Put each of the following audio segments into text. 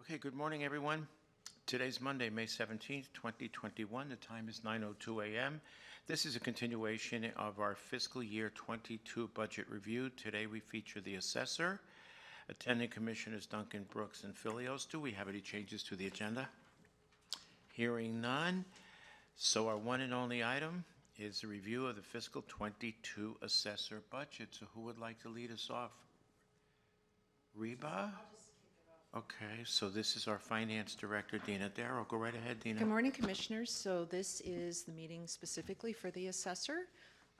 Okay, good morning, everyone. Today's Monday, May 17th, 2021. The time is 9:02 a.m. This is a continuation of our fiscal year 22 budget review. Today we feature the Assessor. Attending Commissioners Duncan, Brooks, and Filios. Do we have any changes to the agenda? Hearing none. So our one and only item is a review of the fiscal 22 Assessor budget. So who would like to lead us off? Reba? Okay, so this is our Finance Director, Dina. Darrell, go right ahead, Dina. Good morning, Commissioners. So this is the meeting specifically for the assessor.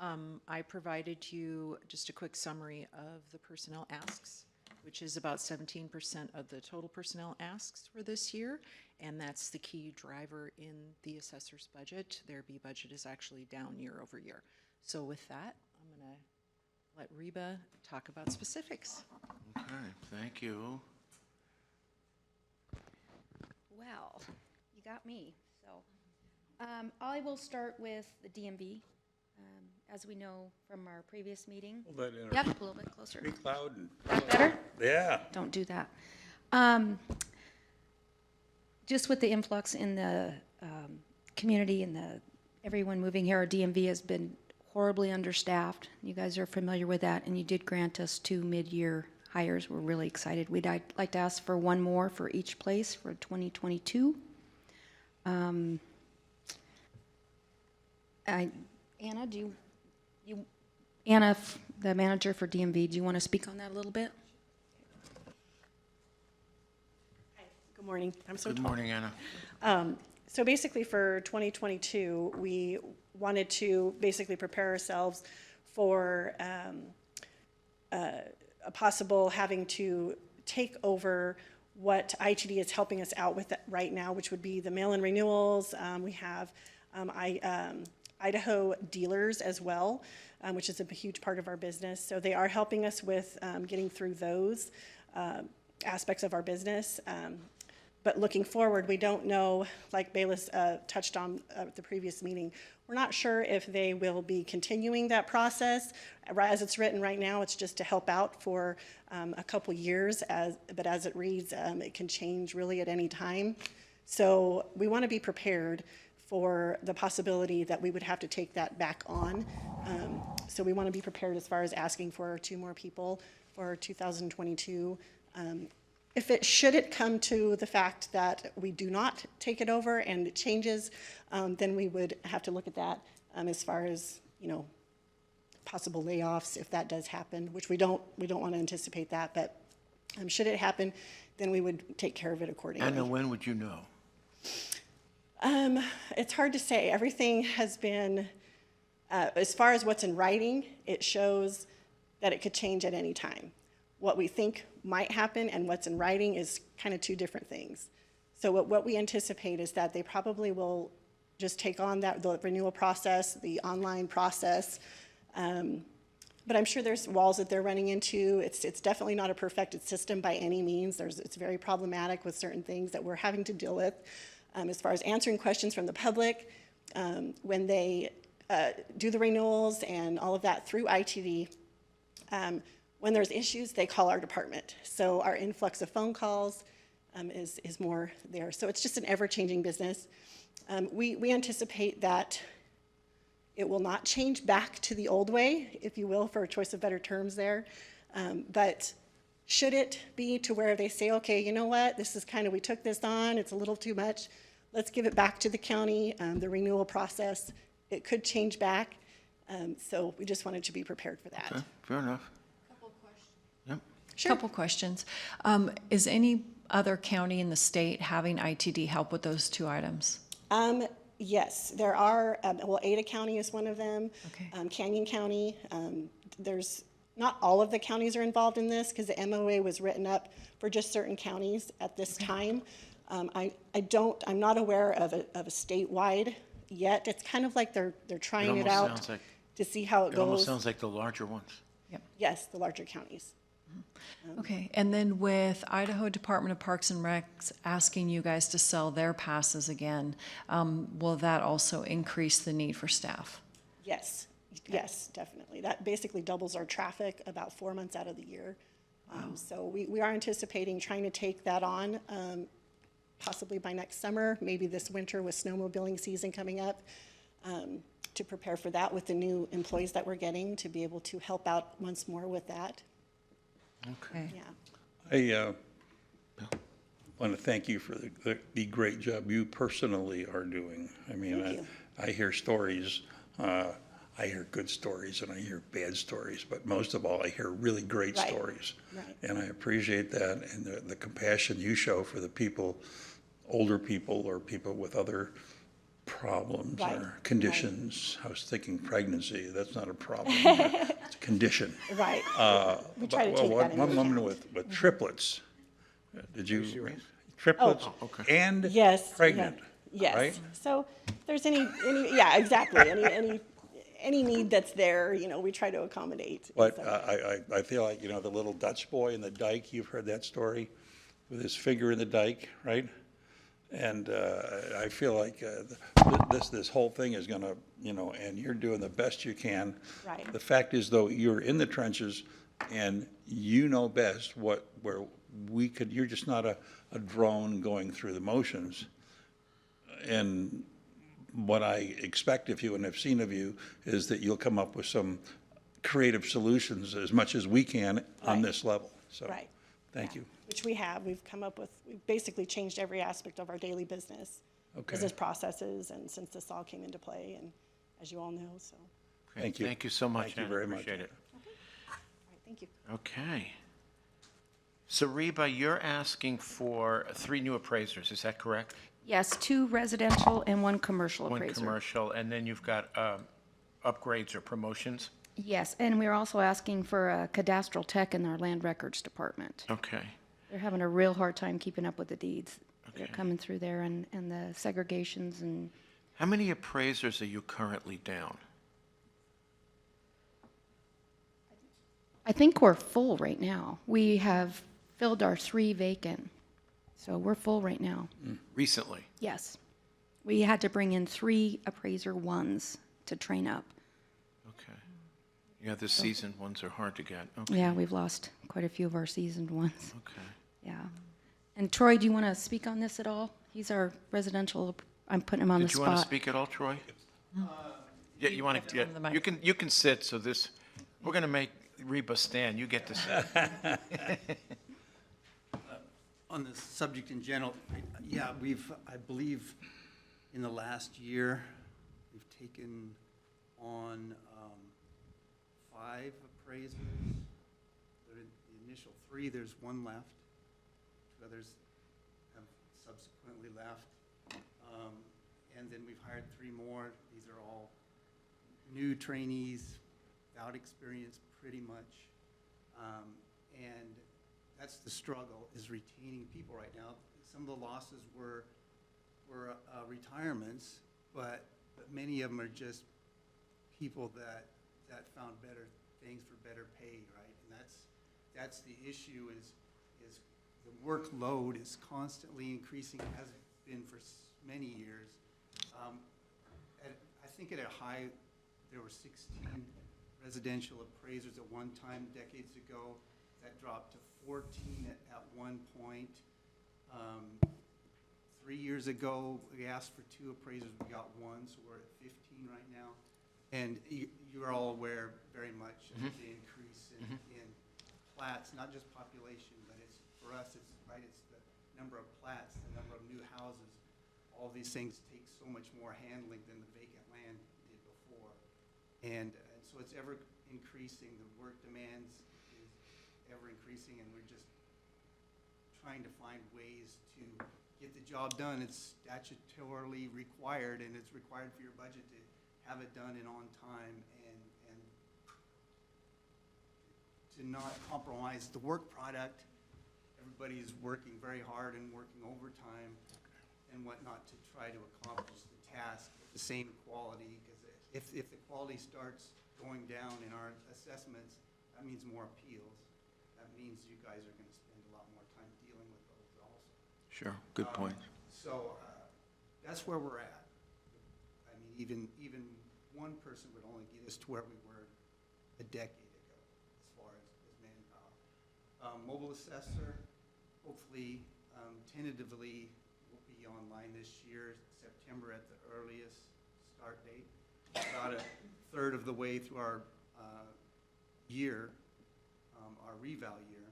I provided you just a quick summary of the personnel asks, which is about 17% of the total personnel asks for this year, and that's the key driver in the assessor's budget. Their B budget is actually down year over year. So with that, I'm going to let Reba talk about specifics. Okay, thank you. Well, you got me. So I will start with the DMV. As we know from our previous meeting. Hold that in. Yep, a little bit closer. Pretty loud and. Better? Yeah. Don't do that. Just with the influx in the community and everyone moving here, our DMV has been horribly understaffed. You guys are familiar with that, and you did grant us 2 mid-year hires. We're really excited. We'd like to ask for one more for each place for 2022. Anna, Anna, the manager for DMV, do you want to speak on that a little bit? Hi, good morning. I'm so Good tall. morning, Anna. So basically for 2022, we wanted to basically prepare ourselves for a possible having to take over what ITD is helping us out with right now, which would be the mail-in renewals. We have Idaho dealers as well, which is a huge part of our business. So they are helping us with getting through those aspects of our business. But looking forward, we don't know, like Bayless touched on at the previous meeting, we're not sure if they will be continuing that process. As it's written right now, it's just to help out for a couple years, but as it reads, it can change really at any time. So we want to be prepared for the possibility that we would have to take that back on. So we want to be prepared as far as asking for 2 more people for 2022. If it should come to the fact that we do not take it over and it changes, then we would have to look at that as far as, you know, possible layoffs if that does happen, which we don't want to anticipate that, but should it happen, then we would take care of it accordingly. Anna, when would you know? It's hard to say. Everything has been, as far as what's in writing, it shows that it could change at any time. What we think might happen and what's in writing is kind of 2 different things. So what we anticipate is that they probably will just take on the renewal process, the online process. But I'm sure there's walls that they're running into. It's definitely not a perfected system by any means. It's very problematic with certain things that we're having to deal with. As far as answering questions from the public, when they do the renewals and all of that through ITD, when there's issues, they call our department. So our influx of phone calls is more there. So it's just an ever-changing business. We anticipate that it will not change back to the old way, if you will, for a choice of better terms there. But should it be to where they say, okay, you know what, this is kind of, we took this on, it's a little too much, let's give it back to the county, the renewal process, it could change back. So we just wanted to be prepared for that. Okay, fair enough. Sure. Couple questions. Is any other county in the state having ITD help with those 2 items? Yes, there are. Well, Ada County is one of them. Okay. Canyon County. There's not all of the counties are involved in this because the MOA was written up for just certain counties at this time. I'm not aware of a statewide yet. It's kind of like they're trying it out to see how it goes. It almost sounds like the larger ones. Yep. Yes, the larger counties. Okay, and then with Idaho Department of Parks and Recs asking you guys to sell their passes again, will that also increase the need for staff? Yes, yes, definitely. That basically doubles our traffic about 4 months out of the year. So we are anticipating trying to take that on possibly by next summer, maybe this winter with snowmobiling season coming up, to prepare for that with the new employees that we're getting, to be able to help out once more with that. Okay. Yeah. I want to thank you for the great job you personally are doing. I mean, Thank you. I hear stories, I hear good stories and I hear bad stories, but most of all, I hear really great Right. stories. Right. And I appreciate that and the compassion you show for the people, older people or people with other problems Right. or conditions. I was thinking pregnancy, that's not a problem, it's a condition. Right. We try to Well, take that into one woman account. with triplets, did you? serious? Triplets Oh. Okay. and Yes. pregnant, Yes. right? So if there's yeah, exactly. Any need that's there, we try to accommodate. But So, I feel like, the little Dutch boy in the dike, you've heard that story, with his finger in the dike, right? And I feel like this whole thing is gonna, and you're doing the best you can. Right. The fact is, though, you're in the trenches and you know best where we could, you're just not a drone going through the motions. And what I expect of you and have seen of you is that you'll come up with some creative solutions as much as we can on Right. this level. So, right. thank Yeah. you. Which we have. We've basically changed every aspect of our daily business. Okay. Business processes, and since this all came into play, and as you all know, so, all Great. Thank you. Thank you so much, Thank you Anna. very much, Appreciate it. right, thank you. Okay. So Reba, you're asking for 3 new appraisers, is that correct? Yes, 2 residential and 1 commercial One appraiser. commercial, and then you've got upgrades or promotions? Yes, and we're also asking for a cadastral tech in our land records department. Okay. They're having a real hard time keeping up with the deeds. They're Okay. coming through there and the segregations and How many appraisers are you currently down? I think we're full right now. We have filled our 3 vacant, so we're full right now. Recently? Yes. We had to bring in 3 appraiser 1s to train up. Okay. Yeah, the seasoned ones are hard to get. Okay. Yeah, we've lost quite a few of our seasoned ones. Okay. Yeah. And Troy, do you want to speak on this at all? He's our residential, I'm putting him on the Did you want to spot. speak at all, Troy? Yeah, you want to, yeah, you can sit, so this, we're going to make Reba stand, you get to sit. On the subject in general, yeah, I believe, in the last year, we've taken on 5 appraisers. The initial 3, there's 1 left. 2 others have subsequently left. And then we've hired 3 more. These are all new trainees, without experience, pretty much. And that's the struggle, is retaining people right now. Some of the losses were retirements, but many of them are just people that found better things for better pay, right? And that's the issue, is the workload is constantly increasing, has been for many years. I think at a high, there were 16 residential appraisers at one time, decades ago. That dropped to 14 at one point. 3 years ago, we asked for 2 appraisers, we got 1, so we're at 15 right now. And you're all aware very much of the increase in plats, not just population, but for us, it's the number of plats, the number of new houses. All these things take so much more handling than the vacant land did before. And so it's ever increasing, the work demands is ever increasing, and we're just trying to find ways to get the job done. It's statutorily required, and it's required for your budget to have it done and on time, and to not compromise the work product. Everybody's working very hard and working overtime and whatnot to try to accomplish the task with the same quality, because if the quality starts going down in our assessments, that means more appeals. That means you guys are going to spend a lot more time dealing with those also. Sure, good point. So that's where we're at. I mean, even one person would only get us to where we were a decade ago as far as manpower. Mobile assessor, hopefully, tentatively, will be online this year, September at the earliest start date. About a third of the way through our year, our reval year.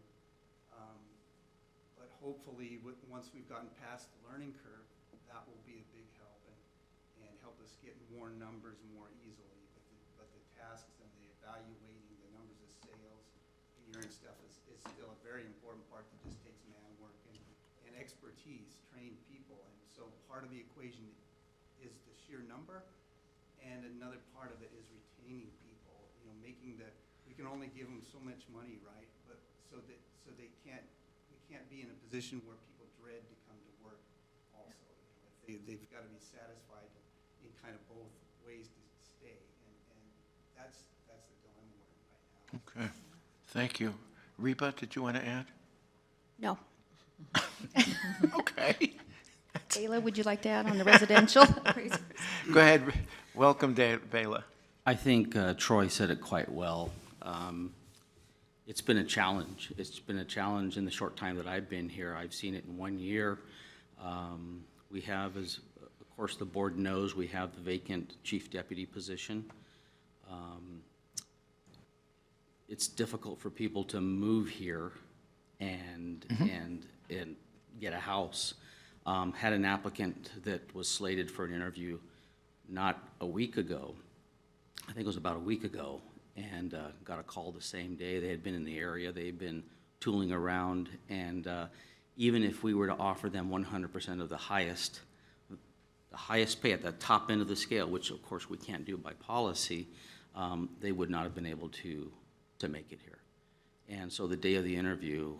But hopefully, once we've gotten past the learning curve, that will be a big help and help us get more numbers more easily. But the tasks and the evaluating the numbers of sales and stuff is still a very important part that just takes man work and expertise, trained people. And so part of the equation is the sheer number, and another part of it is retaining people, you know, making the, we can only give them so much money, right? But so we can't be in a position where people dread to come to work also. You know, they've got to be satisfied in kind of both ways to stay, and that's the dilemma we're in right now. Okay, thank you. Reba, did you want to add? No. Okay. Ayla, would you like to add on the residential appraisers? Go ahead. Welcome, Bela. I think Troy said it quite well. It's been a challenge. It's been a challenge in the short time that I've been here. I've seen it in 1 year. We have, as of course the board knows, we have the vacant chief deputy position. It's difficult for people to move here and get a house. Had an applicant that was slated for an interview not a week ago. I think it was about a week ago, and got a call the same day. They had been in the area, they had been tooling around, and even if we were to offer them 100% of the highest pay at the top end of the scale, which of course we can't do by policy, they would not have been able to make it here. And so the day of the interview,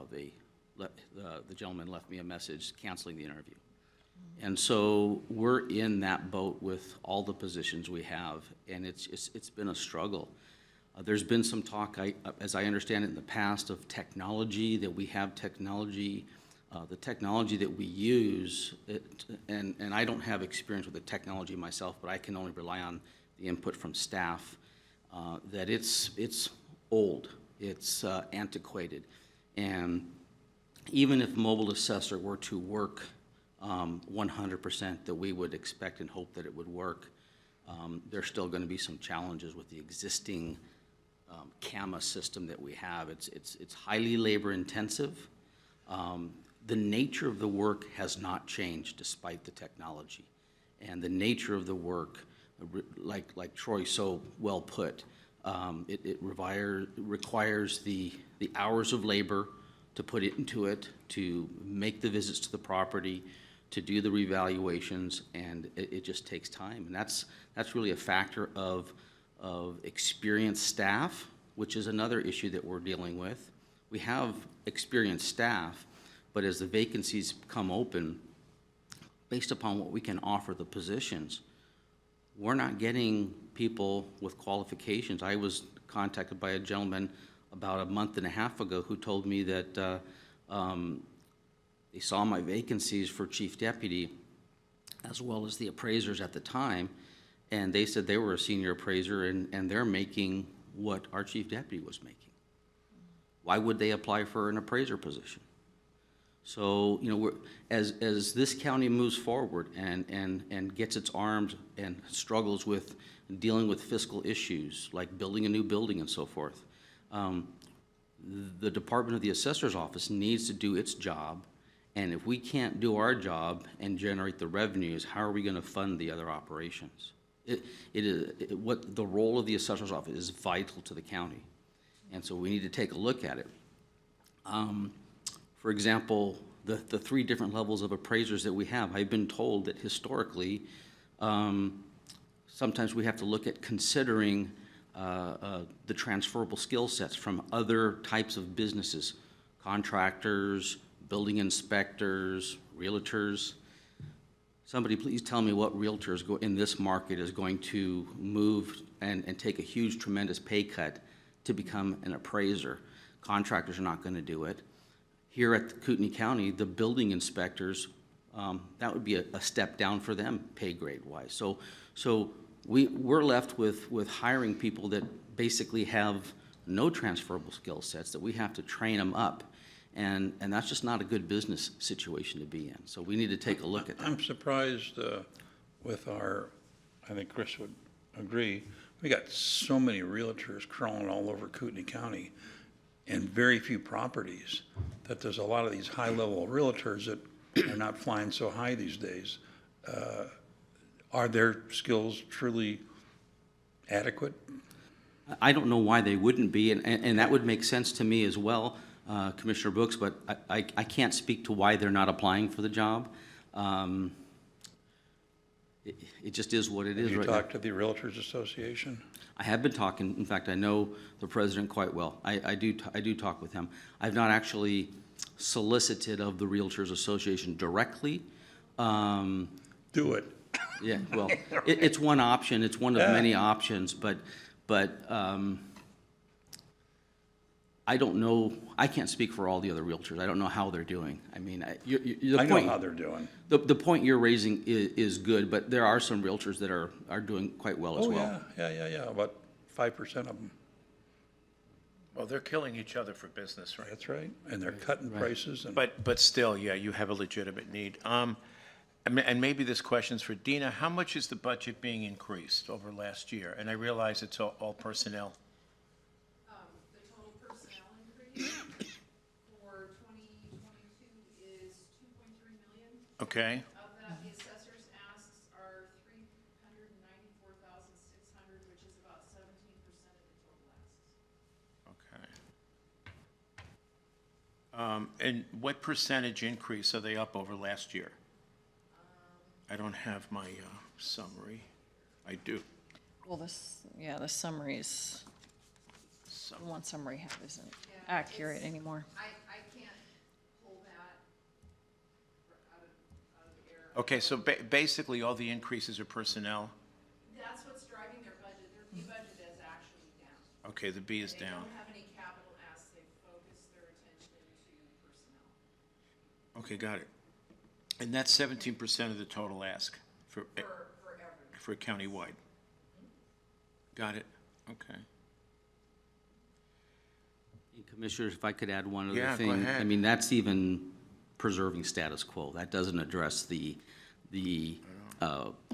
the gentleman left me a message canceling the interview. And so we're in that boat with all the positions we have, and it's been a struggle. There's been some talk, as I understand it in the past, of technology, that we have technology, the technology that we use, and I don't have experience with the technology myself, but I can only rely on the input from staff, that it's old, it's antiquated. And even if mobile assessor were to work 100% that we would expect and hope that it would work, there's still going to be some challenges with the existing CAMA system that we have. It's highly labor intensive. The nature of the work has not changed despite the technology. And the nature of the work, like Troy so well put, it requires the hours of labor to put into it, to make the visits to the property, to do the revaluations, and it just takes time. And that's really a factor of experienced staff, which is another issue that we're dealing with. We have experienced staff, but as the vacancies come open, based upon what we can offer the positions, we're not getting people with qualifications. I was contacted by a gentleman about a month and a half ago who told me that they saw my vacancies for chief deputy as well as the appraisers at the time, and they said they were a senior appraiser and they're making what our chief deputy was making. Why would they apply for an appraiser position? So, you know, as this county moves forward and gets its arms and struggles with dealing with fiscal issues like building a new building and so forth, the Department of the Assessor's Office needs to do its job, and if we can't do our job and generate the revenues, how are we going to fund the other operations? What the role of the Assessor's Office is vital to the county, and so we need to take a look at it. For example, the 3 different levels of appraisers that we have, I've been told that historically, sometimes we have to look at considering the transferable skill sets from other types of businesses, contractors, building inspectors, realtors. Somebody please tell me what realtors in this market is going to move and take a huge, tremendous pay cut to become an appraiser. Contractors are not going to do it. Here at Kootenai County, the building inspectors, that would be a step down for them pay grade wise. So we're left with hiring people that basically have no transferable skill sets, that we have to train them up. and that's just not a good business situation to be in. So we need to take a look at that. I'm surprised with our, I think Chris would agree, we got so many realtors crawling all over Kootenai County and very few properties, that there's a lot of these high-level realtors that are not flying so high these days. Are their skills truly adequate? I don't know why they wouldn't be, and that would make sense to me as well, Commissioner Brooks, but I can't speak to why they're not applying for the job. It just is what it is Have you right now. talked to the Realtors Association? I have been talking, in fact, I know the president quite well. I do talk with him. I've not actually solicited of the Realtors Association directly. Do it. Yeah, well, it's one option, it's one of many options, but I don't know, I can't speak for all the other realtors. I don't know how they're doing. I mean, I know how they're doing. The point you're raising is good, but there are some realtors that are doing quite well as Oh, well. yeah, about 5% of them. Well, they're killing each other for business, right? That's right, and they're cutting prices and. But still, yeah, you have a legitimate need. And maybe this question's for Dina. How much is the budget being increased over last year? And I realize it's all personnel. The total personnel increase for 2022 is 2.3 million. Okay, Of that, the assessor's asks are 394,600, which is about 17% of the total asks. okay. And what percentage increase are they up over last year? I don't have my summary. I do. Well, the summaries, the one summary I have isn't accurate anymore. I can't pull that out of the air. Okay, so basically, all the increases are personnel? That's what's driving their budget. Their B budget is actually down. Okay, the B is They down. don't have any capital asks. They focus their attention to personnel. Okay, got it. And that's 17% of the total ask for countywide? Got it, okay. Commissioners, if I could add one other Yeah, go thing. ahead. I mean, that's even preserving status quo. That doesn't address the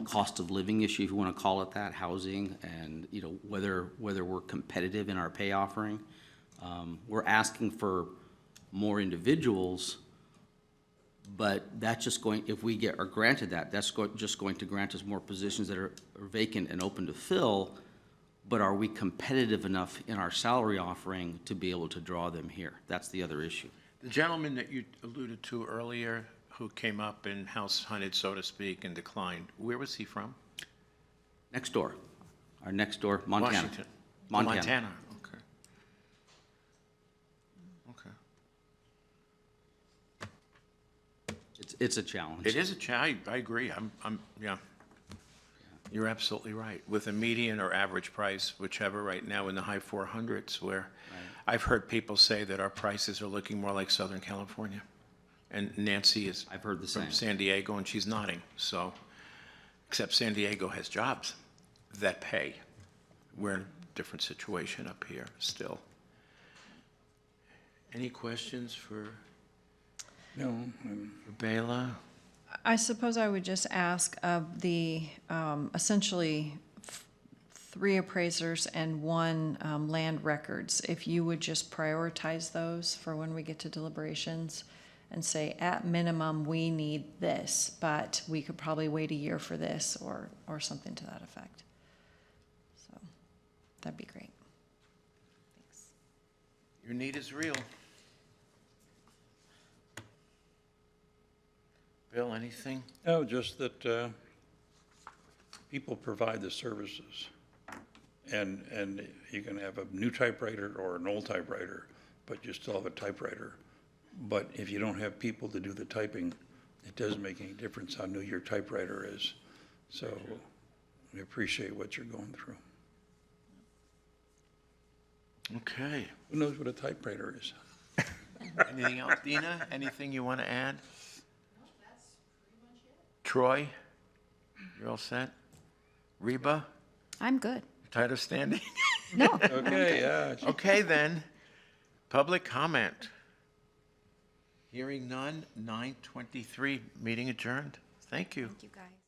cost of living issue, if you want to call it that, housing, and, you know, whether we're competitive in our pay offering. We're asking for more individuals, but that's just going, if we are granted that, that's just going to grant us more positions that are vacant and open to fill, but are we competitive enough in our salary offering to be able to draw them here? That's the other issue. The gentleman that you alluded to earlier, who came up and house hunted, so to speak, and declined, where was he from? Next door, our next door, Montana. Washington. Montana. Montana, okay. Okay. It's a challenge. It is a challenge, I agree, yeah. You're absolutely right. With a median or average price, whichever, right now in the high 400s, where I've heard people say that our prices are looking more like Southern California. And Nancy is I've heard the from same. San Diego, and she's nodding, so, except San Diego has jobs that pay. We're in a different situation up here still. Any questions for No, Bela? I suppose I would just ask of the, essentially, 3 appraisers and 1 land records, if you would just prioritize those for when we get to deliberations and say, at minimum, we need this, but we could probably wait a year for this, or something to that effect. So, that'd be great. Thanks. Your need is real. Bill, anything? no, just that people provide the services. And you can have a new typewriter or an old typewriter, but you still have a typewriter. But if you don't have people to do the typing, it doesn't make any difference how new your typewriter is. So we appreciate what you're going through. Okay. Who knows what a typewriter is? Anything else, Dina? Anything you want to add? No, that's pretty much it. Troy? You're all set? Reba? I'm good. Tired of standing? No, Okay, yeah. Okay, then. Public comment. Hearing none, 9:23, meeting adjourned. Thank you. Thank you, guys.